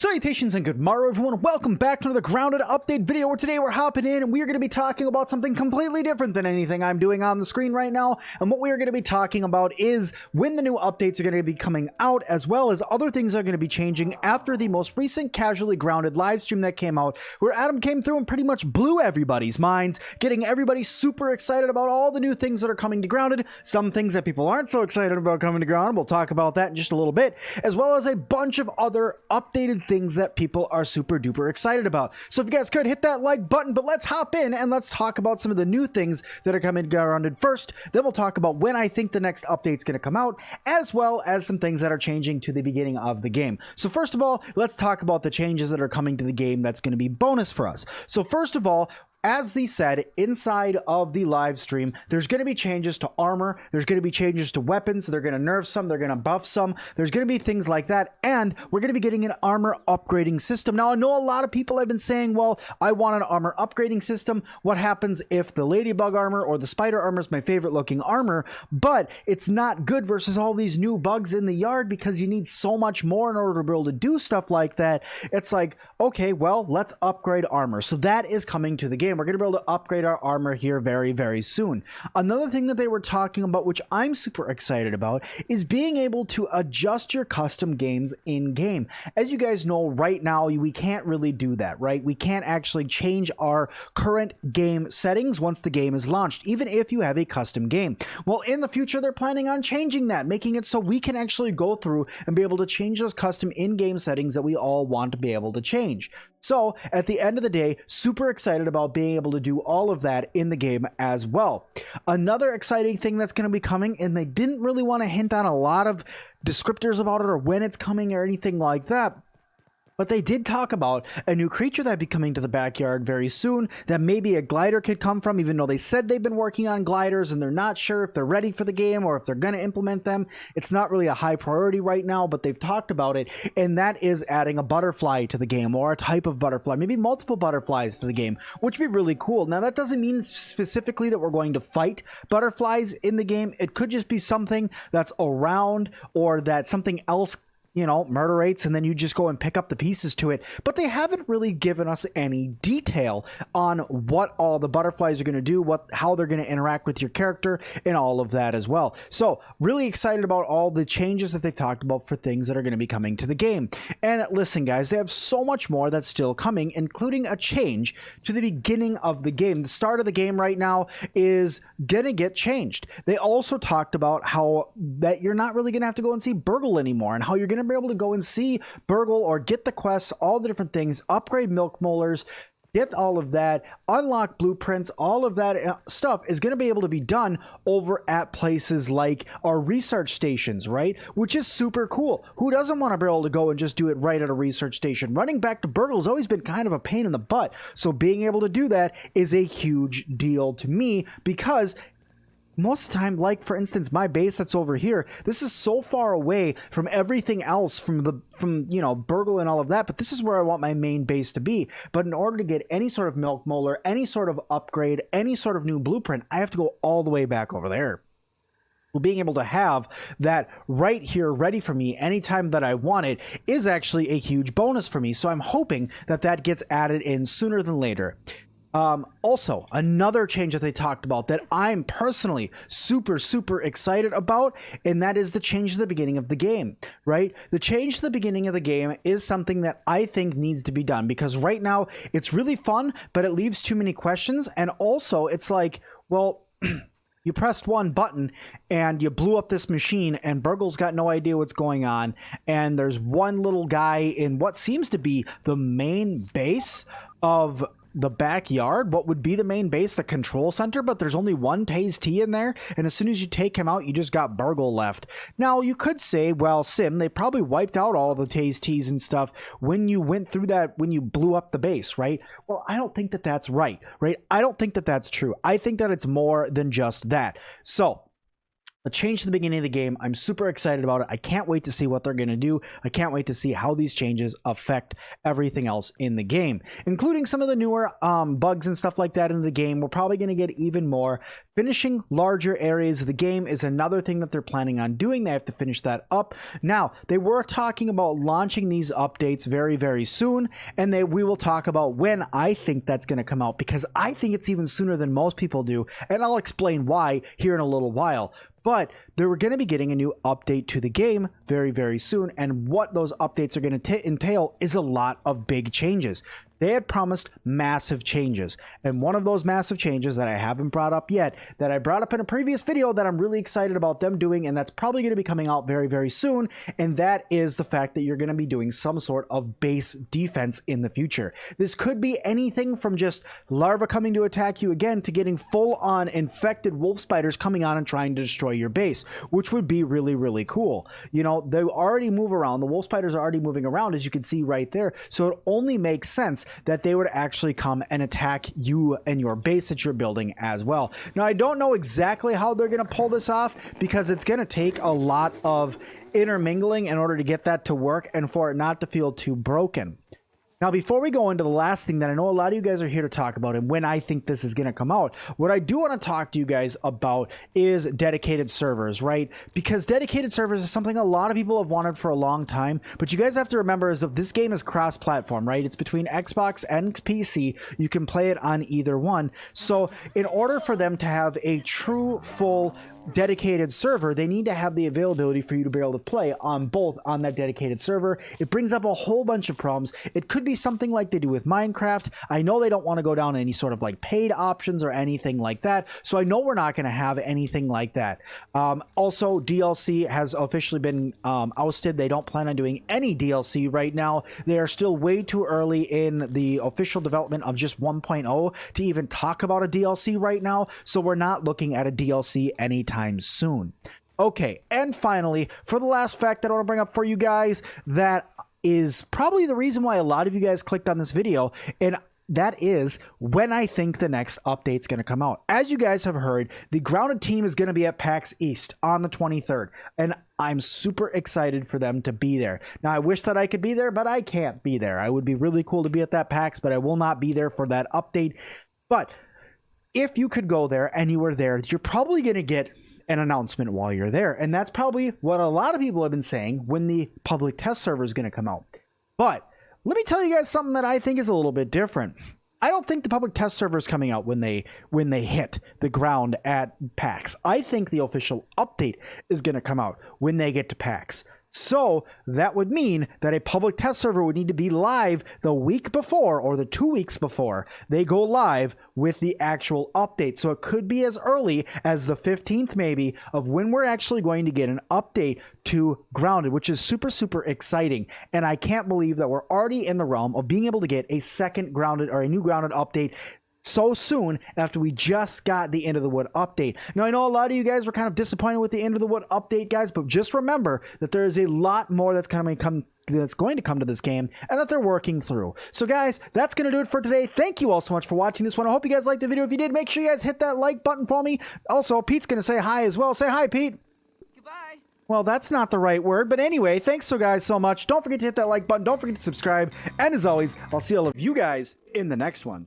Salutations and good morrow everyone, welcome back to another Grounded update video where today we're hopping in and we are going to be talking about something completely different than anything I'm doing on the screen right now. And what we are going to be talking about is when the new updates are going to be coming out, as well as other things that are going to be changing after the most recent Casually Grounded live stream that came out, where Adam came through and pretty much blew everybody's minds, getting everybody super excited about all the new things that are coming to Grounded, some things that people aren't so excited about coming to Grounded. We'll talk about that in just a little bit, as well as a bunch of other updated things that people are super duper excited about. So if you guys could hit that like button, but let's hop in and let's talk about some of the new things that are coming Grounded first. Then we'll talk about when I think the next update's going to come out, as well as some things that are changing to the beginning of the game. So first of all, let's talk about the changes that are coming to the game that's going to be bonus for us. So first of all, as they said inside of the live stream, there's going to be changes to armor, there's going to be changes to weapons, they're going to nerf some, they're going to buff some, there's going to be things like that, and we're going to be getting an armor upgrading system. Now, I know a lot of people have been saying, well, I want an armor upgrading system. What happens if the ladybug armor or the spider armor is my favorite looking armor, but it's not good versus all these new bugs in the yard because you need so much more in order to be able to do stuff like that? It's like, okay, well, let's upgrade armor. So that is coming to the game. We're going to be able to upgrade our armor here very, very soon. Another thing that they were talking about, which I'm super excited about, is being able to adjust your custom games in game. As you guys know, right now, we can't really do that, right? We can't actually change our current game settings once the game is launched, even if you have a custom game. Well, in the future, they're planning on changing that, making it so we can actually go through and be able to change those custom in-game settings that we all want to be able to change. So at the end of the day, super excited about being able to do all of that in the game as well. Another exciting thing that's going to be coming, and they didn't really want to hint on a lot of descriptors about it or when it's coming or anything like that, but they did talk about a new creature that'd be coming to the backyard very soon that maybe a glider could come from, even though they said they've been working on gliders and they're not sure if they're ready for the game or if they're going to implement them. It's not really a high priority right now, but they've talked about it, and that is adding a butterfly to the game, or a type of butterfly, maybe multiple butterflies to the game, which would be really cool. Now, that doesn't mean specifically that we're going to fight butterflies in the game. It could just be something that's around, or that something else, you know, murderates, and then you just go and pick up the pieces to it. But they haven't really given us any detail on what all the butterflies are going to do, how they're going to interact with your character, and all of that as well. So really excited about all the changes that they've talked about for things that are going to be coming to the game. And listen, guys, they have so much more that's still coming, including a change to the beginning of the game. The start of the game right now is going to get changed. They also talked about how that you're not really going to have to go and see Burgle anymore, and how you're going to be able to go and see Burgle or get the quests, all the different things, upgrade milk molars, get all of that, unlock blueprints, all of that stuff is going to be able to be done over at places like our research stations, right? Which is super cool. Who doesn't want to be able to go and just do it right at a research station? Running back to Burgle has always been kind of a pain in the butt. So being able to do that is a huge deal to me, because most of the time, like for instance, my base that's over here, this is so far away from everything else, from you know, Burgle and all of that, but this is where I want my main base to be. But in order to get any sort of milk molar, any sort of upgrade, any sort of new blueprint, I have to go all the way back over there. Well, being able to have that right here ready for me anytime that I want it is actually a huge bonus for me. So I'm hoping that that gets added in sooner than later. Also, another change that they talked about that I'm personally super excited about, and that is the change at the beginning of the game, right? The change to the beginning of the game is something that I think needs to be done, because right now it's really fun, but it leaves too many questions. And also it's like, well, you pressed one button and you blew up this machine, and Burgle's got no idea what's going on, and there's one little guy in what seems to be the main base of the backyard, what would be the main base, the control center, but there's only one Taze T in there, and as soon as you take him out, you just got Burgle left. Now, you could say, well, Sim, they probably wiped out all the Taze Ts and stuff when you went through that, when you blew up the base, right? Well, I don't think that that's right? I don't think that that's true. I think that it's more than just that. So a change to the beginning of the game. I'm super excited about it. I can't wait to see what they're going to do. I can't wait to see how these changes affect everything else in the game, including some of the newer bugs and stuff like that in the game. We're probably going to get even more. Finishing larger areas of the game is another thing that they're planning on doing. They have to finish that up. Now, they were talking about launching these updates very, very soon, and we will talk about when I think that's going to come out, because I think it's even sooner than most people do, and I'll explain why here in a little while. But they're going to be getting a new update to the game very, very soon. And what those updates are going to entail is a lot of big changes. They had promised massive changes. And one of those massive changes that I haven't brought up yet, that I brought up in a previous video that I'm really excited about them doing, and that's probably going to be coming out very, very soon. And that is the fact that you're going to be doing some sort of base defense in the future. This could be anything from just larvae coming to attack you again to getting full-on infected wolf spiders coming on and trying to destroy your base, which would be really, really cool. You know, they already move around. The wolf spiders are already moving around, as you can see right there. So it only makes sense that they would actually come and attack you and your base that you're building as well. Now, I don't know exactly how they're going to pull this off, because it's going to take a lot of intermingling in order to get that to work and for it not to feel too broken. Now, before we go into the last thing that I know a lot of you guys are here to talk about, and when I think this is going to come out, what I do want to talk to you guys about is dedicated servers, right? Because dedicated servers is something a lot of people have wanted for a long time, but you guys have to remember is that this game is cross-platform, right? It's between Xbox and PC. You can play it on either one. So in order for them to have a true, full, dedicated server, they need to have the availability for you to be able to play on both on that dedicated server. It brings up a whole bunch of problems. It could be something like they do with Minecraft. I know they don't want to go down any sort of like paid options or anything like that, so I know we're not going to have anything like that. Also, DLC has officially been ousted. They don't plan on doing any DLC right now. They are still way too early in the official development of just 1.0 to even talk about a DLC right now, so we're not looking at a DLC anytime soon. Okay, and finally, for the last fact that I want to bring up for you guys, that is probably the reason why a lot of you guys clicked on this video, and that is when I think the next update's going to come out. As you guys have heard, the Grounded team is going to be at PAX East on the 23rd, and I'm super excited for them to be there. Now, I wish that I could be there, but I can't be there. I would be really cool to be at that PAX, but I will not be there for that update. But if you could go there and you were there, you're probably going to get an announcement while you're there, and that's probably what a lot of people have been saying when the public test server is going to come out. But let me tell you guys something that I think is a little bit different. I don't think the public test server is coming out when they hit the ground at PAX. I think the official update is going to come out when they get to PAX. So that would mean that a public test server would need to be live the week before or the 2 weeks before they go live with the actual update. So it could be as early as the 15th maybe of when we're actually going to get an update to Grounded, which is super, super exciting. And I can't believe that we're already in the realm of being able to get a second Grounded or a new Grounded update so soon after we just got the End of the Wood update. Now, I know a lot of you guys were kind of disappointed with the End of the Wood update, guys, but just remember that there is a lot more that's going to come to this game and that they're working through. So guys, that's going to do it for today. Thank you all so much for watching this one. I hope you guys liked the video. If you did, make sure you guys hit that like button for me. Also, Pete's going to say hi as well. Say hi, Pete. Goodbye. Well, that's not the right word, but anyway, thanks so guys so much. Don't forget to hit that like button. Don't forget to subscribe. And as always, I'll see all of you guys in the next one.